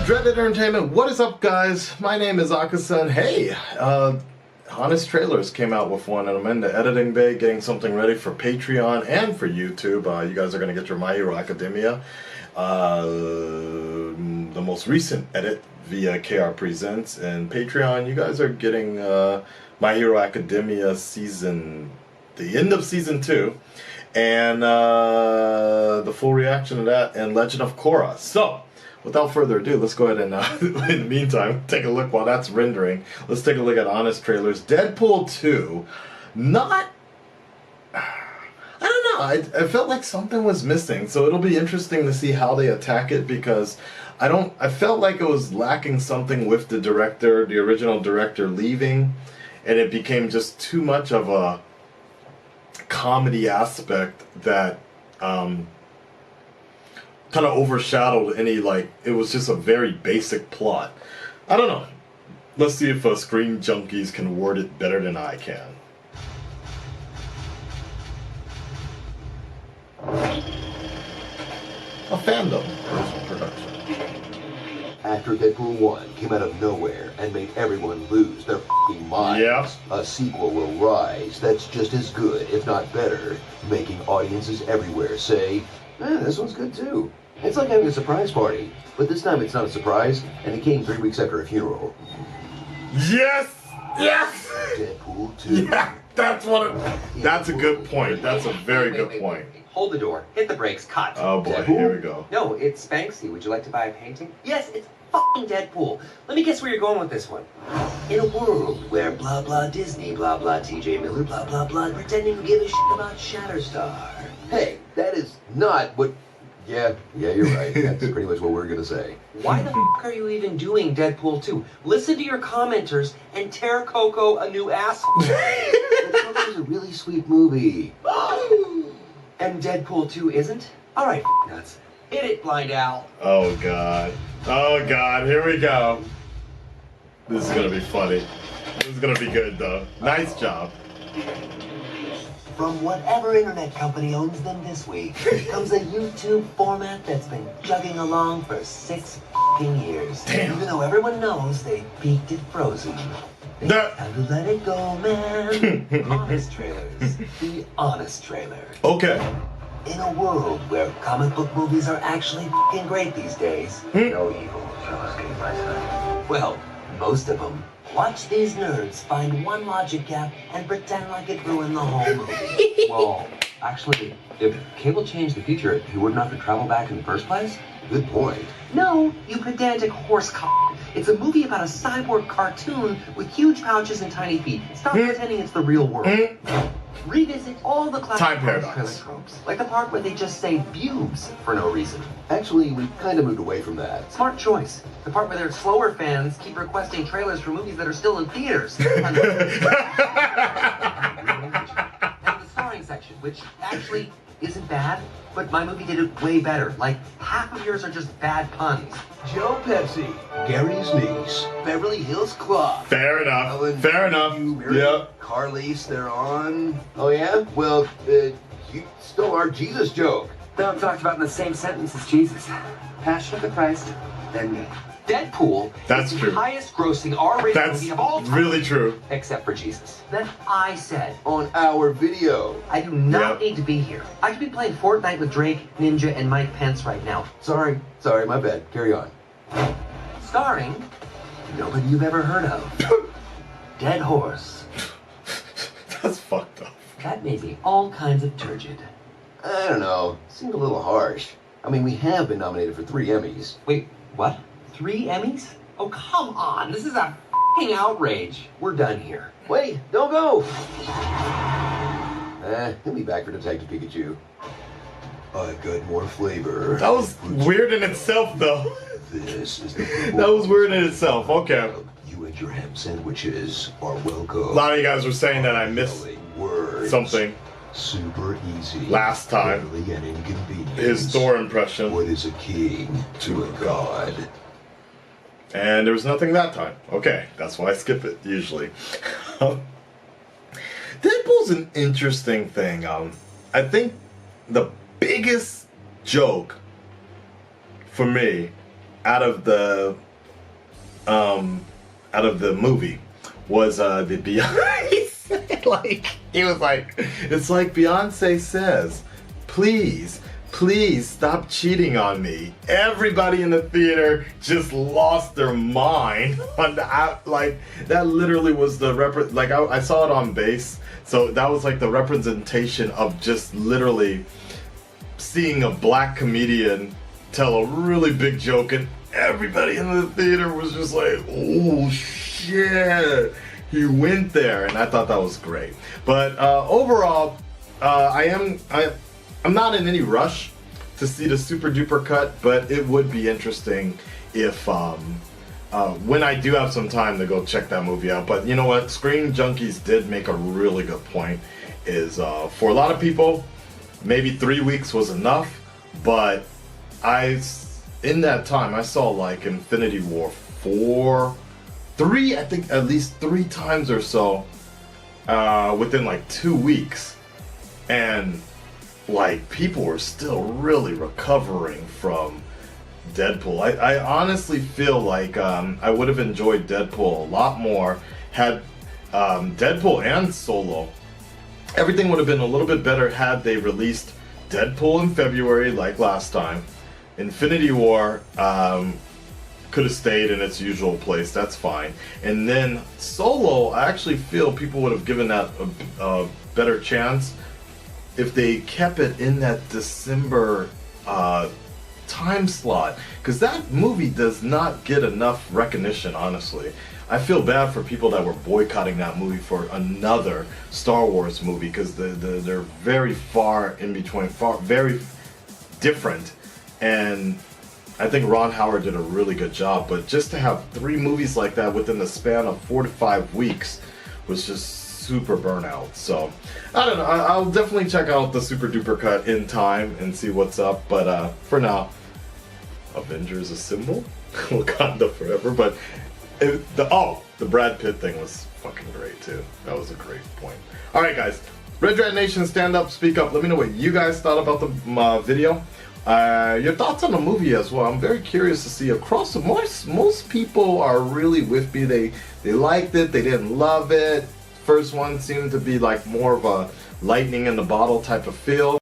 Dreaded Entertainment. What is up, guys? My name is Akasan. Hey, Honest Trailers came out with one, and I'm in the editing bay getting something ready for Patreon and for YouTube. You guys are going to get your My Hero Academia, the most recent edit via KR Presents, and Patreon. You guys are getting My Hero Academia the end of season 2, and the full reaction to that, and Legend of Korra. So, without further ado, let's go ahead and, in the meantime, take a look while that's rendering. Let's take a look at Honest Trailers. Deadpool 2, I don't know, I felt like something was missing, so it'll be interesting to see how they attack it, because I felt like it was lacking something with the director, the original director leaving, and it became just too much of a comedy aspect that, kind of overshadowed any, it was just a very basic plot. I don't know. Let's see if Screen Junkies can word it better than I can. A fandom production. After Deadpool 1 came out of nowhere and made everyone lose their f***ing minds, yeah, a sequel will rise that's just as good, if not better, making audiences everywhere say, this one's good too. It's like having a surprise party, but this time it's not a surprise, and it came 3 weeks after a funeral. Yes! Yes! Deadpool 2. Yeah, that's a good point. That's a very good point. Hold the door. Hit the brakes. Cut. Oh boy, Deadpool? here we go. No, it's Banksy. Would you like to buy a painting? Yes, it's fucking Deadpool. Let me guess where you're going with this one. In a world where blah blah Disney, blah blah TJ Miller, blah blah blah, pretending to give a shit about Shatterstar. Hey, that is not what... Yeah, you're right. That's pretty much what we're gonna say. Why the fuck are you even doing Deadpool 2? Listen to your commenters and tear Coco a new asshole. That was a really sweet movie. And Deadpool 2 isn't? Alright, nuts. Hit it, Blind Al. Oh god. Oh god, here we go. This is gonna be funny. This is gonna be good though. Nice job. From whatever internet company owns them this week comes a YouTube format that's been chugging along for 6 f***ing years. Damn. Even though everyone knows they peaked at Frozen. Time to let it go, man. Honest Trailers. The Honest Trailer. Okay. In a world where comic book movies are actually f***ing great these days, no evil shall escape my sight. Well, most of them. Watch these nerds find one logic gap and pretend like it ruined the whole movie. Well, actually, if Cable changed the future, he wouldn't have to travel back in the first place? Good point. No, you pedantic horse c***. It's a movie about a cyborg cartoon with huge pouches and tiny feet. Stop pretending it's the real world. Revisit all the classic Time paradox tropes, like the part where they just say "bubes" for no reason. Actually, we kind of moved away from that. Smart choice. The part where their slower fans keep requesting trailers for movies that are still in theaters. And the starring section, which actually isn't bad, but my movie did it way better. Like, half of yours are just bad puns. Joe Pepsi, Gary's niece, Beverly Hills Club. Fair enough. Ellen, Fair enough. Yep. Carly's, they're on. Oh yeah? Well, you stole our Jesus joke. Don't talked about in the same sentence as Jesus. Passion of the Christ, then me. Deadpool That's is true. the highest grossing R-rated That's movie of all time. really true. Except for Jesus. Then I said, On our video. I do not Yep. need to be here. I could be playing Fortnite with Drake, Ninja, and Mike Pence right now. Sorry, my bad. Carry on. Starring nobody you've ever heard of. Dead Horse. That's fucked up. That made me all kinds of turgid. I don't know. Seemed a little harsh. I mean, we have been nominated for 3 Emmys. Wait, what? 3 Emmys? Oh, come on. This is a f***ing outrage. We're done here. Wait, don't go! He'll be back for Detective Pikachu. I've got more flavor. That was weird in itself, though. This is the That was weird in itself. Okay. You and your ham sandwiches are welcome. A lot of you guys were saying that I missed Words. something Super easy. last time. Barely an inconvenience. His Thor impression. What is a king to a god? And there was nothing that time. Okay, that's why I skip it, usually. Deadpool's an interesting thing. I think the biggest joke for me out of the movie was the Beyonce. Like he was like, it's like Beyonce says, please stop cheating on me. Everybody in the theater just lost their mind on like that. Literally was the like I saw it on base, so that was like the representation of just literally seeing a black comedian tell a really big joke, and everybody in the theater was just like, oh shit, he went there. And I thought that was great. But overall, I'm not in any rush to see the super duper cut, but it would be interesting if when I do have some time to go check that movie out. But you know what, Screen Junkies did make a really good point, is for a lot of people maybe 3 weeks was enough, but in that time I saw like Infinity War 3, I think at least 3 times or so within like 2 weeks, and like people were still really recovering from Deadpool. I honestly feel like I would have enjoyed Deadpool a lot more had Deadpool and Solo, everything would have been a little bit better had they released Deadpool in February like last time. Infinity War could have stayed in its usual place, that's fine. And then Solo, I actually feel people would have given that a better chance if they kept it in that December time slot, because that movie does not get enough recognition, honestly. I feel bad for people that were boycotting that movie for another Star Wars movie, because they're very far in between, very different, and I think Ron Howard did a really good job. But just to have 3 movies like that within the span of 4 to 5 weeks was just super burnout. So I don't know, I'll definitely check out the super duper cut in time and see what's up. But for now, Avengers Assemble, Wakanda Forever. But the Brad Pitt thing was fucking great too. That was a great point. All right, guys, Red Rat Nation, stand up, speak up. Let me know what you guys thought about the video. Your thoughts on the movie as well. I'm very curious to see across the most people are really with me. They liked it, they didn't love it. First one seemed to be like more of a lightning in the bottle type of feel.